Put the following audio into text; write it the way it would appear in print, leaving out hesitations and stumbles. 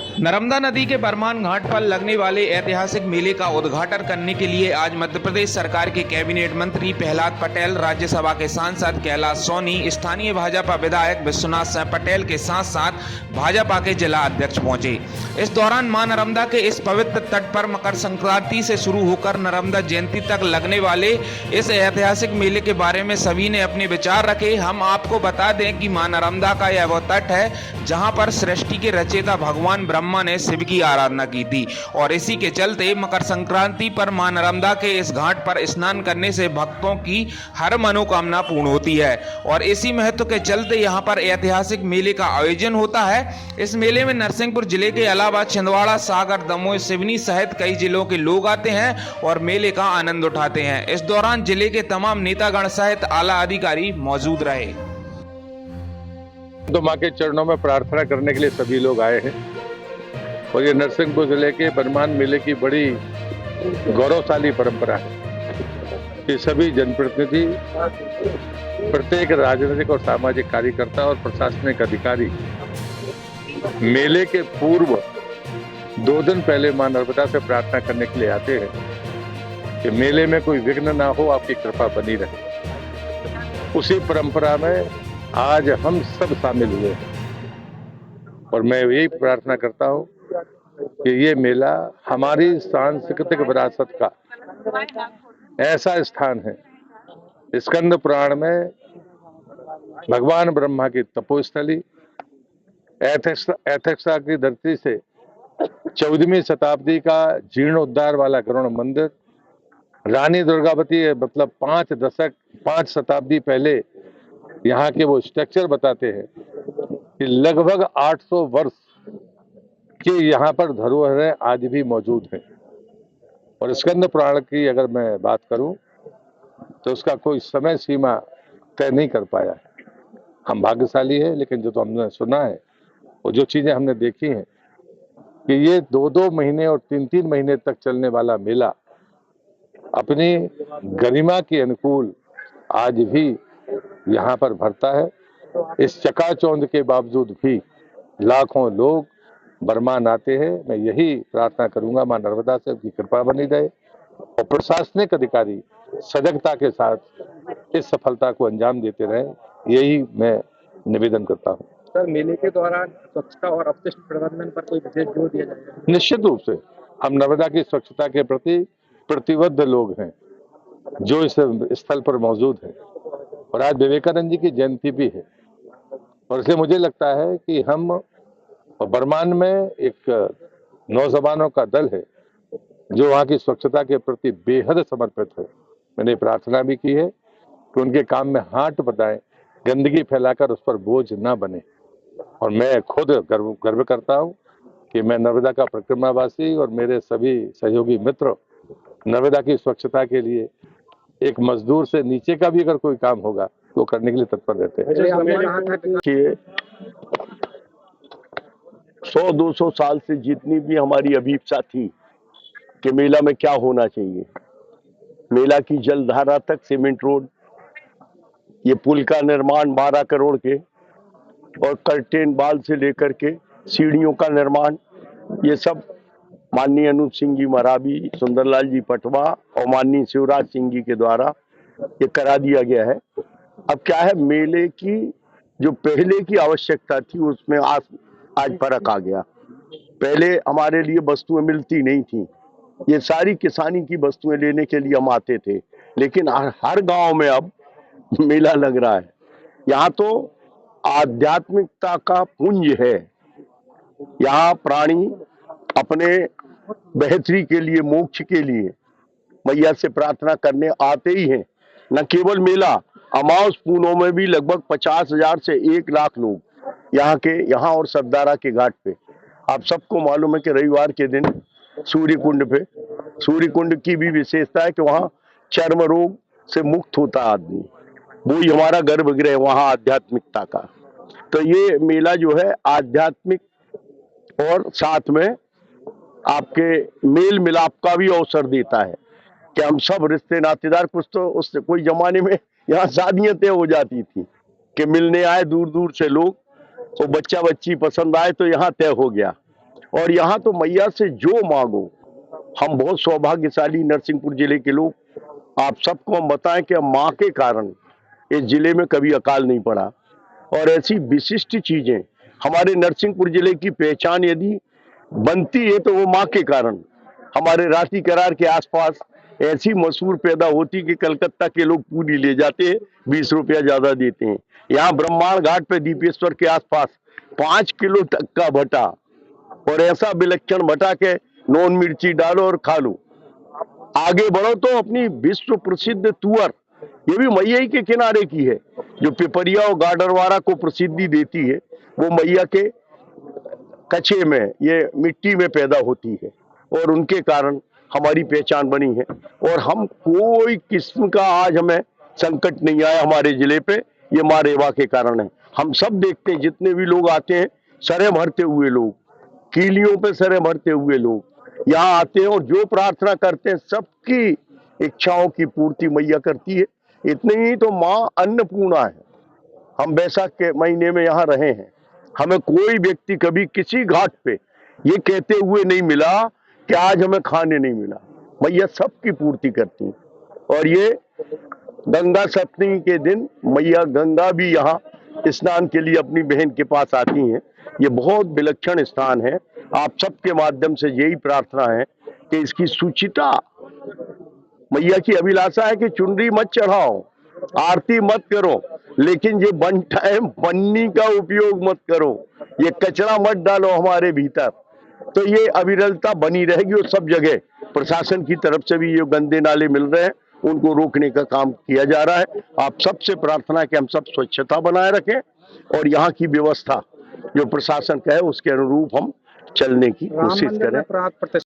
नर्मदा नदी के बरमान घाट पर लगने वाले ऐतिहासिक मेले का उद्घाटन करने के लिए आज मध्य प्रदेश सरकार के कैबिनेट मंत्री प्रहलाद पटेल, राज्यसभा के सांसद कैलाश सोनी, स्थानीय भाजपा विधायक विश्वनाथ सिंह पटेल के साथ साथ भाजपा के जिला अध्यक्ष पहुंचे। इस दौरान मां नर्मदा के इस पवित्र तट पर मकर संक्रांति से शुरू होकर नर्मदा जयंती तक लगने वाले इस ऐतिहासिक मेले के बारे में सभी ने अपने विचार रखे। हम आपको बता दें कि मां नर्मदा का यह वो तट है जहां पर सृष्टि के रचयिता भगवान ब्रह्मा ने शिव की आराधना की थी और इसी के चलते मकर संक्रांति पर मां नर्मदा के इस घाट पर स्नान करने से भक्तों की हर मनोकामना पूर्ण होती है और इसी महत्व के चलते यहां पर ऐतिहासिक मेले का आयोजन होता है। इस मेले में नरसिंहपुर जिले के अलावा छिंदवाड़ा, सागर, दमोह, सिवनी सहित कई जिलों के लोग आते हैं और मेले का आनंद उठाते हैं। इस दौरान जिले के तमाम नेतागण सहित आला अधिकारी मौजूद रहे। तो मां के चरणों में प्रार्थना करने के लिए सभी लोग आए हैं और ये नरसिंहपुर जिले के बरमान मेले की बड़ी गौरवशाली परंपरा है कि सभी जनप्रतिनिधि, प्रत्येक राजनीतिक और सामाजिक कार्यकर्ता और प्रशासनिक अधिकारी मेले के पूर्व 2 दिन पहले मां नर्मदा से प्रार्थना करने के लिए आते हैं कि मेले में कोई विघ्न ना हो, आपकी कृपा बनी रहे। उसी परंपरा में आज हम सब शामिल हुए हैं और मैं यही प्रार्थना करता हूं कि ये मेला हमारी सांस्कृतिक विरासत का ऐसा स्थान है। स्कंद पुराण में भगवान ब्रह्मा की तपोस्थली, एथेक्सा की धरती से 14वीं शताब्दी का जीर्णोद्धार वाला गरुड़ मंदिर, रानी दुर्गावती मतलब 5 शताब्दी पहले यहाँ के वो स्ट्रक्चर बताते हैं कि लगभग 800 वर्ष के यहाँ पर धरोहरें आज भी मौजूद हैं। और स्कंद पुराण की अगर मैं बात करूं तो उसका कोई समय सीमा तय नहीं कर पाया है। हम भाग्यशाली हैं, लेकिन जो तो हमने सुना है और जो चीजें हमने देखी हैं कि ये 2-2 महीने और 3-3 महीने तक चलने वाला मेला अपनी गरिमा के अनुकूल आज भी यहाँ पर भरता है। इस चकाचौंध के बावजूद भी लाखों लोग बरमान आते हैं। मैं यही प्रार्थना करूंगा मां नर्मदा से उनकी कृपा बनी रहे और प्रशासनिक अधिकारी सजगता के साथ इस सफलता को अंजाम देते रहे, यही मैं निवेदन करता हूं। सर, मेले के दौरान स्वच्छता और अपशिष्ट प्रबंधन पर कोई विशेष जोर दिया जाएगा? निश्चित रूप से हम नर्मदा की स्वच्छता के प्रति प्रतिबद्ध लोग हैं जो इस स्थल पर मौजूद हैं और आज विवेकानंद जी की जयंती भी है और इसलिए मुझे लगता है कि हम बरमान में एक नौजवानों का दल है जो वहाँ की स्वच्छता के प्रति बेहद समर्पित है। मैंने प्रार्थना भी की है कि उनके काम में हाथ बटाएं, गंदगी फैलाकर उस पर बोझ ना बने। और मैं खुद गर्व करता हूँ कि मैं नर्मदा का परिक्रमावासी और मेरे सभी सहयोगी मित्र नर्मदा की स्वच्छता के लिए एक मजदूर से नीचे का भी अगर कोई काम होगा तो करने के लिए तत्पर रहते हैं। 100-200 साल से जितनी भी हमारी अभिप्सा थी कि मेला में क्या होना चाहिए, मेला की जलधारा तक सीमेंट रोड, ये पुल का निर्माण 12 करोड़ के और कर्टेन बाल से लेकर के सीढ़ियों का निर्माण, ये सब माननीय अनूप सिंह जी मरावी, सुंदरलाल जी पटवा और माननीय शिवराज सिंह जी के द्वारा ये करा दिया गया है। अब क्या है, मेले की जो पहले की आवश्यकता थी उसमें आज फर्क आ गया। पहले हमारे लिए वस्तुएं मिलती नहीं थी, ये सारी किसानी की वस्तुएं लेने के लिए हम आते थे, लेकिन हर गांव में अब मेला लग रहा है। यहाँ तो आध्यात्मिकता का पुंज है। यहाँ प्राणी अपने बेहतरी के लिए, मोक्ष के लिए मैया से प्रार्थना करने आते ही हैं। न केवल मेला, अमावस पूनों में भी लगभग 50,000 से 1 लाख लोग यहाँ और सरदारा के घाट पे। आप सबको मालूम है कि रविवार के दिन सूर्य कुंड की भी विशेषता है कि वहाँ चर्म रोग से मुक्त होता आदमी, वो ही हमारा गर्भगृह वहाँ आध्यात्मिकता का। तो ये मेला जो है आध्यात्मिक और साथ में आपके मेल मिलाप का भी अवसर देता है कि हम सब रिश्ते नातेदार, कुछ तो उससे कोई जमाने में यहाँ शादियां तय हो जाती थी कि मिलने आए दूर दूर से लोग, तो बच्चा बच्ची पसंद आए तो यहाँ तय हो गया। और यहाँ तो मैया से जो मांगो। हम बहुत सौभाग्यशाली नरसिंहपुर जिले के लोग, आप सबको हम बताएं कि माँ के कारण इस जिले में कभी अकाल नहीं पड़ा। और ऐसी विशिष्ट चीजें हमारे नरसिंहपुर जिले की पहचान यदि बनती है तो वो माँ के कारण। हमारे राती करार के आसपास ऐसी मशहूर पैदा होती कि कलकत्ता के लोग पूरी ले जाते हैं, 20 रुपया ज्यादा देते हैं। यहाँ ब्रह्मांड घाट पे दीपेश्वर के आसपास 5 किलो तक का भट्टा, और ऐसा विलक्षण भट्टा के नॉन मिर्ची डालो और खा लो। आगे बढ़ो तो अपनी विश्व प्रसिद्ध तुअर, ये भी मैया के किनारे की है, जो पिपरिया और गाडरवारा को प्रसिद्धि देती है। वो मैया के कच्चे में, ये मिट्टी में पैदा होती है और उनके कारण हमारी पहचान बनी है। और हम कोई किस्म का आज हमें संकट नहीं आया हमारे जिले पे, ये माँ रेवा के कारण है। हम सब देखते हैं जितने भी लोग आते हैं, सरे भरते हुए लोग, कीलियों पे सरे भरते हुए लोग यहाँ आते हैं और जो प्रार्थना करते हैं सबकी इच्छाओं की पूर्ति मैया करती है। इतने ही तो माँ अन्नपूर्णा है। हम बैसाख के महीने में यहाँ रहे हैं, हमें कोई व्यक्ति कभी किसी घाट पे ये कहते हुए नहीं मिला कि आज हमें खाने नहीं मिला। मैया सबकी पूर्ति करती है। और ये गंगा सप्तमी के दिन मैया गंगा भी यहाँ स्नान के लिए अपनी बहन के पास आती हैं। ये बहुत विलक्षण स्थान है। आप सबके माध्यम से यही प्रार्थना है कि इसकी सुचिता, मैया की अभिलाषा है कि चुनरी मत चढ़ाओ, आरती मत करो, लेकिन ये वन टाइम पन्नी का उपयोग मत करो, ये कचरा मत डालो हमारे भीतर। तो ये अविरलता बनी रहेगी और सब जगह प्रशासन की तरफ से भी ये गंदे नाले मिल रहे हैं, उनको रोकने का काम किया जा रहा है। आप सबसे प्रार्थना है कि हम सब स्वच्छता बनाए रखें और यहाँ की व्यवस्था जो प्रशासन का है उसके अनुरूप हम चलने की राम कोशिश मंदिर में करें। प्रात प्रतिष्ठा